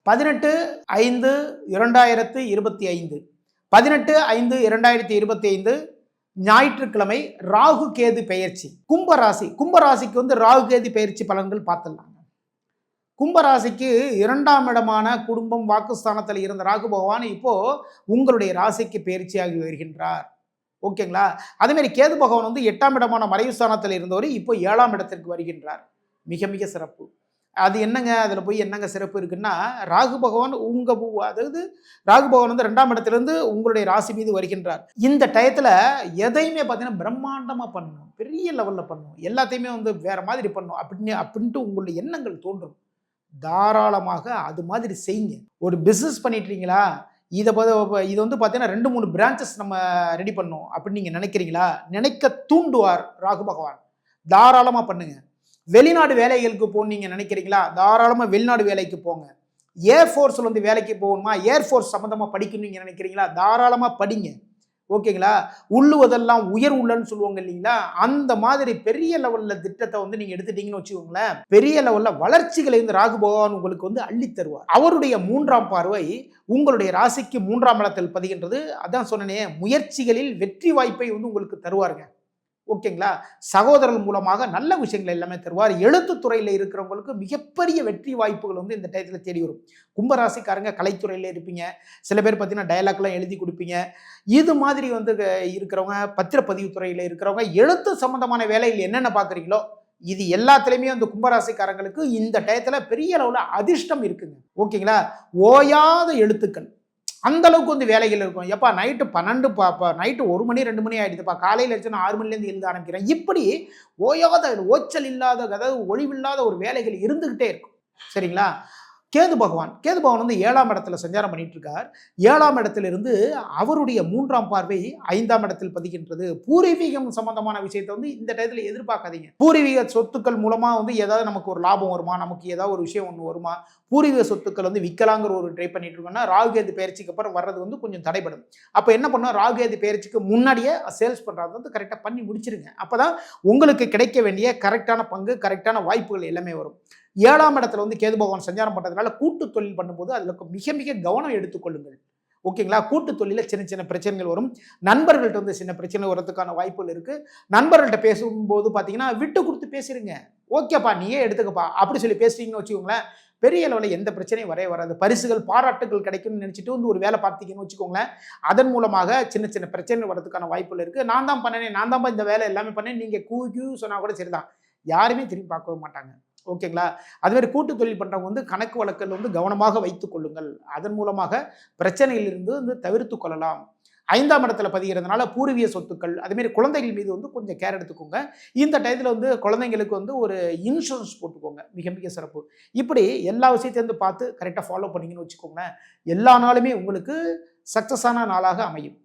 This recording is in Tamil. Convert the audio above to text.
18/5/2025 18/5/2025 ஞாயிற்றுக்கிழமை ராகு கேது பெயர்ச்சி. கும்பராசிக்கு வந்து ராகு கேது பெயர்ச்சி பலன்கள் பார்த்துடலாங்க. கும்பராசிக்கு 2ஆம் இடமான குடும்பம் வாக்குஸ்தானத்தில் இருந்த ராகு பகவான் இப்போ உங்களுடைய ராசிக்கு பெயர்ச்சியாகி வருகின்றார். ஓகேங்களா? அதே மாதிரி கேது பகவான் வந்து 8ஆம் இடமான மறைவு ஸ்தானத்தில் இருந்தவர் இப்போ 7ஆம் இடத்திற்கு வருகின்றார். மிக மிக சிறப்பு. அது என்னங்க, அதில் போய் என்னங்க சிறப்பு இருக்குன்னா, ராகு பகவான் அதாவது ராகு பகவான் வந்து 2ஆம் இடத்திலிருந்து உங்களுடைய ராசி மீது வருகின்றார். இந்த டயத்தில் எதையுமே பார்த்தீங்கன்னா பிரம்மாண்டமாக பண்ணணும், பெரிய லெவலில் பண்ணணும், எல்லாத்தையுமே வந்து வேற மாதிரி பண்ணணும் அப்படின்ட்டு உங்களுடைய எண்ணங்கள் தோன்றும். தாராளமாக அது மாதிரி செய்யுங்க. ஒரு பிஸ்னஸ் பண்ணிட்டுறீங்களா, இது வந்து பார்த்தீங்கன்னா 2-3 பிரான்ச்சஸ் நம்ம ரெடி பண்ணணும் அப்படின்னு நீங்கள் நினைக்கிறீங்களா, நினைக்க தூண்டுவார் ராகு பகவான். தாராளமாக பண்ணுங்க. வெளிநாடு வேலைகளுக்கு போகணும் நீங்கள் நினைக்கிறீங்களா, தாராளமாக வெளிநாடு வேலைக்கு போங்க. ஏர்ஃபோர்ஸில் வந்து வேலைக்கு போகணுமா, ஏர்ஃபோர்ஸ் சம்மந்தமாக படிக்கணும்னு நீங்கள் நினைக்கிறீங்களா, தாராளமாக படிங்க. ஓகேங்களா? உள்ளுவதெல்லாம் உயர் உள்ளன்னு சொல்லுவாங்க இல்லைங்களா, அந்த மாதிரி பெரிய லெவலில் திட்டத்தை வந்து நீங்கள் எடுத்துட்டீங்கன்னு வச்சுக்கோங்களேன், பெரிய லெவலில் வளர்ச்சிகளை வந்து ராகு பகவான் உங்களுக்கு வந்து அள்ளி தருவார். அவருடைய 3ஆம் பார்வை உங்களுடைய ராசிக்கு 3ஆம் இடத்தில் பதிகின்றது. அதான் சொன்னனே, முயற்சிகளில் வெற்றி வாய்ப்பை வந்து உங்களுக்கு தருவாருங்க. ஓகேங்களா? சகோதரர்கள் மூலமாக நல்ல விஷயங்கள் எல்லாமே தருவார். எழுத்துத்துறையில் இருக்கிறவங்களுக்கு மிகப்பெரிய வெற்றி வாய்ப்புகள் வந்து இந்த டயத்தில் தேடி வரும். கும்பராசிக்காரங்க கலைத்துறையில் இருப்பீங்க, சில பேர் பார்த்தீங்கன்னா டயலாக்லாம் எழுதி கொடுப்பீங்க. இது மாதிரி வந்து இருக்கிறவங்க, பத்திரப்பதிவு துறையில் இருக்கிறவங்க, எழுத்து சம்பந்தமான வேலைகள் என்னென்ன பார்க்குறீங்களோ இது எல்லாத்துலேயுமே வந்து கும்பராசிக்காரங்களுக்கு இந்த டயத்தில் பெரிய அளவில் அதிர்ஷ்டம் இருக்குங்க. ஓகேங்களா? ஓயாத எழுத்துக்கள் அந்த அளவுக்கு வந்து வேலைகள் இருக்கும். எப்பா நைட்டு 12 நைட்டு 1 மணி 2 மணி ஆகிடுதுப்பா, காலையில் எழுந்து 6 மணிலேருந்து எழுத ஆரம்பிக்கிறேன். இப்படி ஓயாத ஓச்சல் இல்லாத, அதாவது ஒளிவில்லாத ஒரு வேலைகள் இருந்துக்கிட்டே இருக்கும். சரிங்களா? கேது பகவான் வந்து 7ஆம் இடத்துல சஞ்சாரம் பண்ணிட்டு இருக்கார். 7ஆம் இடத்திலிருந்து அவருடைய 3ஆம் பார்வை 5ஆம் இடத்தில் பதிக்கின்றது. பூர்வீகம் சம்பந்தமான விஷயத்தை வந்து இந்த டயத்தில் எதிர்பார்க்காதீங்க. பூர்வீக சொத்துக்கள் மூலமா வந்து ஏதாவது நமக்கு ஒரு லாபம் வருமா, நமக்கு ஏதாவது ஒரு விஷயம் ஒன்று வருமா, பூர்வீக சொத்துக்கள் வந்து விற்கலாங்கிற ஒரு ட்ரை பண்ணிட்டு இருக்கோம்னா ராகு கேது பெயர்ச்சிக்கு அப்புறம் வர்றது வந்து கொஞ்சம் தடைபடும். அப்போ என்ன பண்ணோம், ராகு கேது பெயர்ச்சிக்கு முன்னாடியே சேல்ஸ் பண்ணுறது வந்து கரெக்டாக பண்ணி முடிச்சிருங்க. அப்போதான் உங்களுக்கு கிடைக்க வேண்டிய கரெக்டான பங்கு, கரெக்டான வாய்ப்புகள் எல்லாமே வரும். 7ஆம் இடத்துல வந்து கேது பகவான் சஞ்சாரம் பண்ணுறதுனால கூட்டு தொழில் பண்ணும்போது அதில் மிக மிக கவனம் எடுத்துக்கொள்ளுங்கள். ஓகேங்களா? கூட்டு தொழிலில் சின்ன சின்ன பிரச்சனைகள் வரும். நண்பர்கள்ட்ட வந்து சின்ன பிரச்சனை வரதுக்கான வாய்ப்புகள் இருக்குது. நண்பர்கள்ட்ட பேசும்போது பார்த்தீங்கன்னா விட்டு கொடுத்து பேசிடுங்க. ஓகேப்பா நீயே எடுத்துக்கப்பா அப்படி சொல்லி பேசுறீங்கன்னு வச்சுக்கோங்களேன், பெரிய அளவில் எந்த பிரச்சனையும் வராது. பரிசுகள் பாராட்டுகள் கிடைக்கும்னு நினச்சிட்டு வந்து ஒரு வேலை பார்த்தீங்கன்னு வச்சுக்கோங்களேன், அதன் மூலமாக சின்ன சின்ன பிரச்சனைகள் வரதுக்கான வாய்ப்புகள் இருக்குது. நான் தான் பண்ணேனே, நான் தான் இந்த வேலை எல்லாமே பண்ணேன், நீங்கள் கூ சொன்னால் கூட சரிதான், யாருமே திரும்பி பார்க்கவே மாட்டாங்க. ஓகேங்களா? அதுமாதிரி கூட்டு தொழில் பண்ணுறவங்க வந்து கணக்கு வழக்கில் வந்து கவனமாக வைத்துக் கொள்ளுங்கள். அதன் மூலமாக பிரச்சனையிலிருந்து வந்து தவிர்த்து கொள்ளலாம். 5ஆம் இடத்துல பதிகிறதுனால பூர்வீக சொத்துக்கள், அதேமாரி குழந்தைகள் மீது வந்து கொஞ்சம் கேர் எடுத்துக்கோங்க. இந்த டயத்தில் வந்து குழந்தைங்களுக்கு வந்து ஒரு இன்சூரன்ஸ் போட்டுக்கோங்க, மிக மிக சிறப்பு. இப்படி எல்லா விஷயத்தையும் வந்து பார்த்து கரெக்டாக ஃபாலோ பண்ணிங்கன்னு வச்சுக்கோங்களேன், எல்லா நாளுமே உங்களுக்கு சக்ஸஸான நாளாக அமையும்.